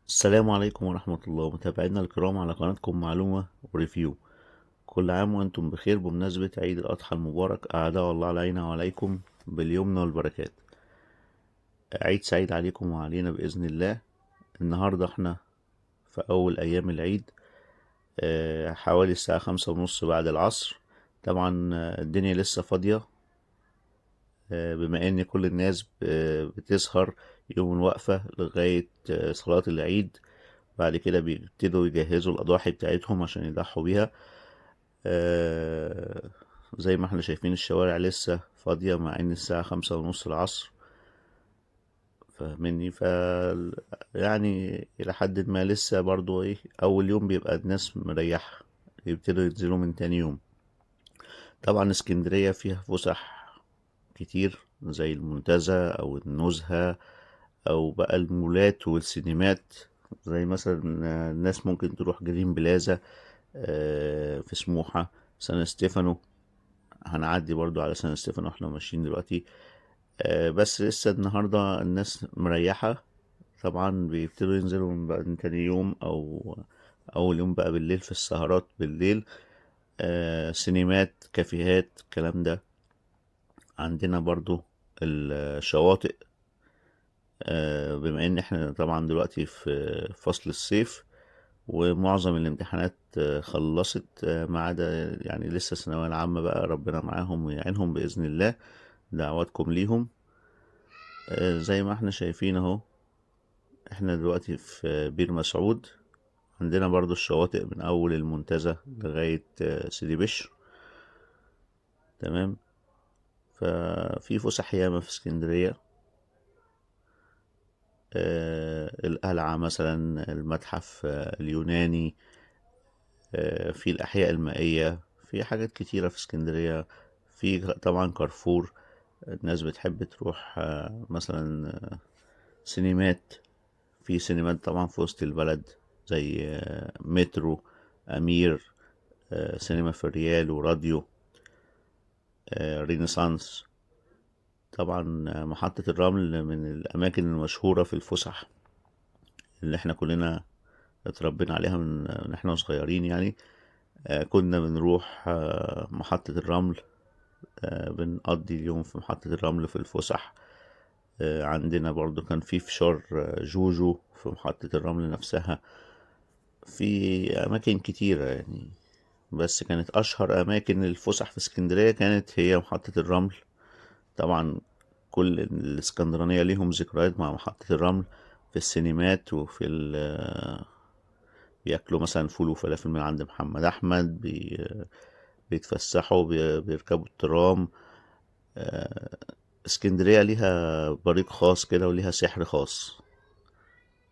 السلام عليكم ورحمة الله متابعينا الكرام على قناتكم معلومة وريفيو. كل عام وانتم بخير بمناسبة عيد الأضحى المبارك، أعداء الله علينا وعليكم باليمن والبركات. عيد سعيد عليكم وعلينا بإذن الله. النهاردة احنا في أول أيام العيد، حوالي الساعة 5:30 بعد العصر. طبعا الدنيا لسه فاضية، بما ان كل الناس بتسهر يوم الوقفة لغاية صلاة العيد. بعد كده بيبتدوا يجهزوا الأضاحي بتاعتهم عشان يضحوا بيها. آه، زي ما احنا شايفين الشوارع لسه فاضية مع ان الساعة 5:30 العصر. فاهمني؟ يعني إلى حد ما لسه برضو ايه، أول يوم بيبقى الناس مريحة، يبتدوا ينزلوا من تاني يوم. طبعا اسكندرية فيها فسح كتير زي المنتزه أو النزهة، أو بقى المولات والسينمات. زي مثلا الناس ممكن تروح جرين بلازا في سموحة، سان ستيفانو. هنعدي برضو على سان ستيفانو واحنا ماشيين دلوقتي. بس لسه النهاردة الناس مريحة. طبعا بيبتدوا ينزلوا من بقى من تاني يوم أو أول يوم بقى بالليل في السهرات بالليل. سينمات، كافيهات، الكلام ده. عندنا برضو الشواطئ. بما ان احنا طبعا دلوقتي في فصل الصيف، ومعظم الامتحانات خلصت، ما عدا يعني لسه الثانوية العامة بقى، ربنا معاهم ويعينهم بإذن الله. دعواتكم ليهم. زي ما احنا شايفين اهو، احنا دلوقتي في بير مسعود. عندنا برضو الشواطئ من أول المنتزه لغاية سيدي بشر. تمام. ففي فسح ياما في اسكندرية. القلعة مثلا، المتحف اليوناني، في الأحياء المائية، في حاجات كتيرة في اسكندرية. في طبعا كارفور، الناس بتحب تروح مثلا سينمات. في سينمات طبعا في وسط البلد، زي مترو، أمير، سينما في الريال، وراديو، رينيسانس. طبعا محطة الرمل من الأماكن المشهورة في الفسح، اللي احنا كلنا اتربينا عليها من احنا صغيرين يعني. كنا بنروح محطة الرمل، بنقضي اليوم في محطة الرمل في الفسح. عندنا برضو كان في فشار جوجو في محطة الرمل نفسها. في أماكن كتيرة يعني، بس كانت أشهر أماكن الفسح في اسكندرية كانت هي محطة الرمل. طبعا كل الإسكندرانية ليهم ذكريات مع محطة الرمل، في السينمات وفي بياكلوا مثلا فول وفلافل من عند محمد أحمد، بيتفسحوا، بيركبوا الترام. اسكندرية ليها بريق خاص كده وليها سحر خاص.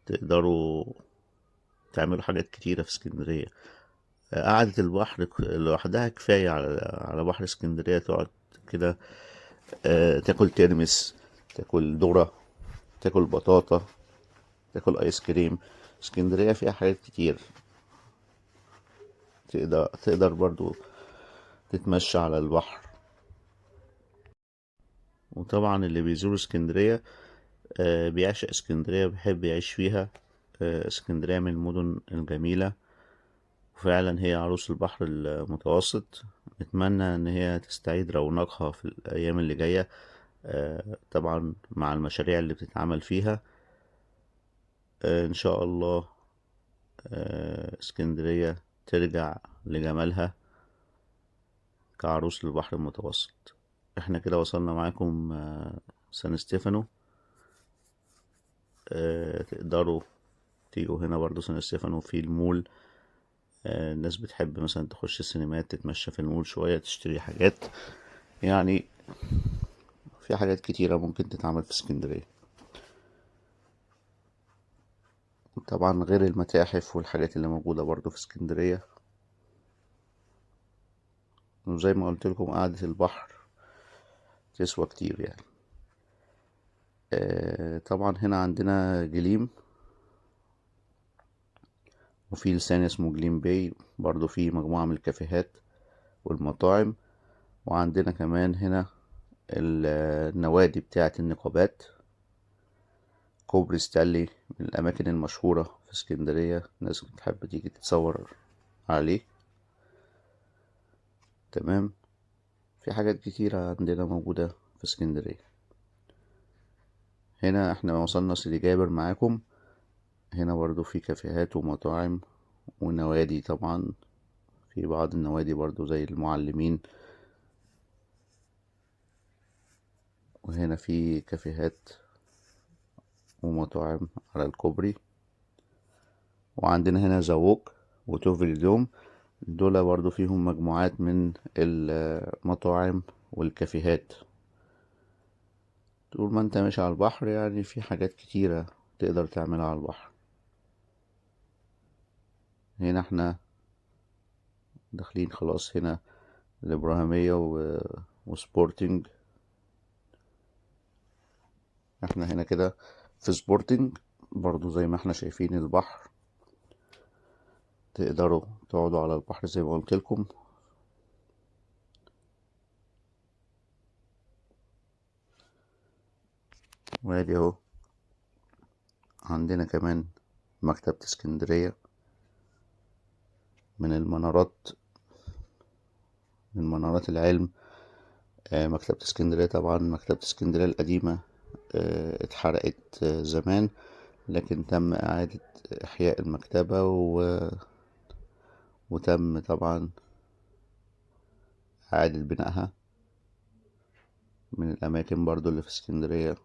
تقدروا تعملوا حاجات كتيرة في اسكندرية. قعدة البحر لوحدها كفاية على بحر اسكندرية. تقعد كده، تاكل ترمس، تاكل ذرة، تاكل بطاطا، تاكل ايس كريم. اسكندرية فيها حاجات كتير. تقدر برضو تتمشى على البحر. وطبعا اللي بيزور اسكندرية بيعشق اسكندرية، بيحب يعيش فيها. اسكندرية من المدن الجميلة، وفعلا هي عروس البحر المتوسط. نتمنى ان هي تستعيد رونقها في الايام اللي جاية، طبعا مع المشاريع اللي بتتعمل فيها. ان شاء الله اسكندرية ترجع لجمالها كعروس للبحر المتوسط. احنا كده وصلنا معاكم سان ستيفانو. تقدروا تيجوا هنا برضو سان ستيفانو في المول. الناس بتحب مثلا تخش السينمات، تتمشى في المول شوية، تشتري حاجات يعني. في حاجات كتيرة ممكن تتعمل في اسكندرية، طبعا غير المتاحف والحاجات اللي موجودة برضو في اسكندرية. وزي ما قلت لكم قعدة البحر تسوى كتير يعني. طبعا هنا عندنا جليم، وفي لسان اسمه جليم باي، برضو في مجموعة من الكافيهات والمطاعم. وعندنا كمان هنا النوادي بتاعة النقابات، كوبري ستانلي من الأماكن المشهورة في اسكندرية، الناس بتحب تيجي تتصور عليه. تمام. في حاجات كتيرة عندنا موجودة في اسكندرية. هنا احنا وصلنا سيدي جابر معاكم. هنا برضو في كافيهات ومطاعم ونوادي طبعا، في بعض النوادي برضو زي المعلمين. وهنا في كافيهات ومطاعم على الكوبري. وعندنا هنا زووك وتوفل دوم، دول برضو فيهم مجموعات من المطاعم والكافيهات. طول ما انت ماشي على البحر يعني في حاجات كتيرة تقدر تعملها على البحر. هنا احنا داخلين خلاص، هنا الإبراهيمية وسبورتنج. احنا هنا كده في سبورتنج برضو، زي ما احنا شايفين البحر، تقدروا تقعدوا على البحر زي ما قلت لكم. وادي اهو عندنا كمان مكتبة اسكندرية من المنارات، من منارات العلم. مكتبة اسكندرية طبعا، مكتبة اسكندرية القديمة اتحرقت زمان، لكن تم إعادة إحياء المكتبة وتم طبعا إعادة بنائها. من الأماكن برضو اللي في اسكندرية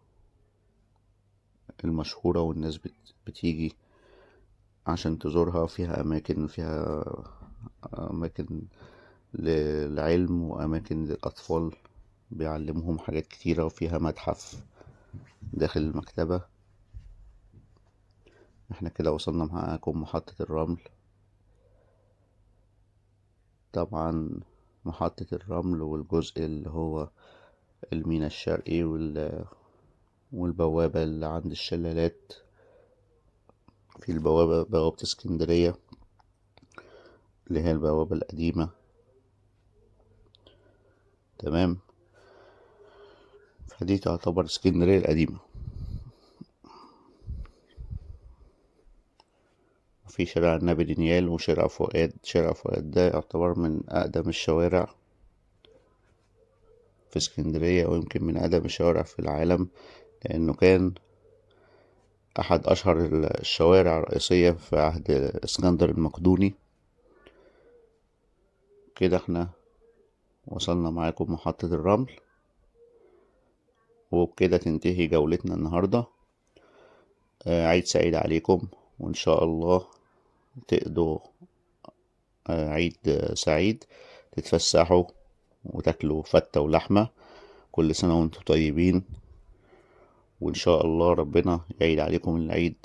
المشهورة، والناس بتيجي عشان تزورها. فيها أماكن للعلم وأماكن للأطفال بيعلمهم حاجات كتيرة، وفيها متحف داخل المكتبة. احنا كده وصلنا معاكم محطة الرمل. طبعا محطة الرمل والجزء اللي هو الميناء الشرقي والبوابة اللي عند الشلالات. في بوابة اسكندرية اللي هي البوابة القديمة. تمام. فدي تعتبر اسكندرية القديمة. في شارع النبي دانيال وشارع فؤاد. شارع فؤاد ده يعتبر من أقدم الشوارع في اسكندرية، ويمكن من أقدم الشوارع في العالم، لأنه كان أحد أشهر الشوارع الرئيسية في عهد اسكندر المقدوني. كده احنا وصلنا معاكم محطة الرمل، وبكده تنتهي جولتنا النهاردة. عيد سعيد عليكم، وإن شاء الله تقضوا عيد سعيد، تتفسحوا وتاكلوا فتة ولحمة. كل سنة وانتم طيبين، وإن شاء الله ربنا يعيد عليكم العيد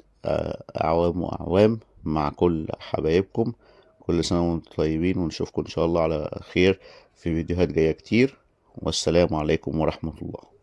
أعوام وأعوام مع كل حبايبكم. كل سنة وانتم طيبين، ونشوفكم إن شاء الله على خير في فيديوهات جاية كتير. والسلام عليكم ورحمة الله.